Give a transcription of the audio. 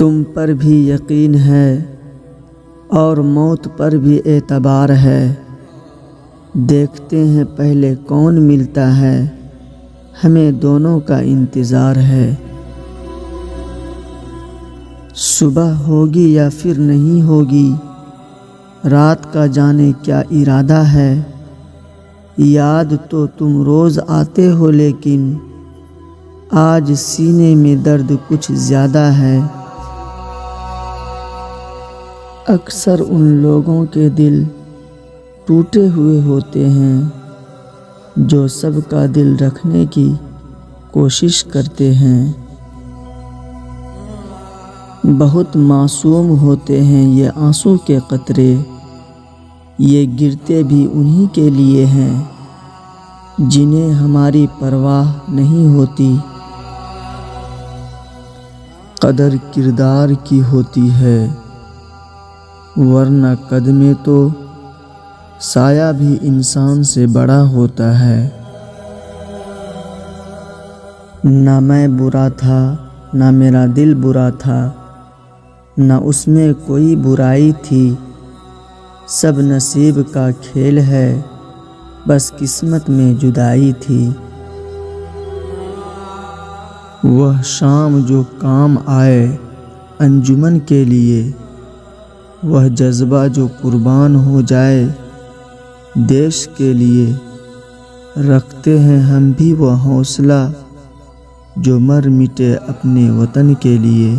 تم پر بھی یقین ہے اور موت پر بھی اعتبار ہے، دیکھتے ہیں پہلے کون ملتا ہے، ہمیں دونوں کا انتظار ہے۔ صبح ہوگی یا پھر نہیں ہوگی، رات کا جانے کیا ارادہ ہے، یاد تو تم روز آتے ہو لیکن آج سینے میں درد کچھ زیادہ ہے۔ اکثر ان لوگوں کے دل ٹوٹے ہوئے ہوتے ہیں جو سب کا دل رکھنے کی کوشش کرتے ہیں۔ بہت معصوم ہوتے ہیں یہ آنسوں کے قطرے، یہ گرتے بھی انہی کے لیے ہیں جنہیں ہماری پرواہ نہیں ہوتی۔ قدر کردار کی ہوتی ہے ورنہ قد میں تو سایہ بھی انسان سے بڑا ہوتا ہے۔ نہ میں برا تھا نہ میرا دل برا تھا، نہ اس میں کوئی برائی تھی، سب نصیب کا کھیل ہے، بس قسمت میں جدائی تھی۔ وہ شام جو کام آئے انجمن کے لیے، وہ جذبہ جو قربان ہو جائے دیش کے لیے، رکھتے ہیں ہم بھی وہ حوصلہ جو مر مٹے اپنے وطن کے لیے۔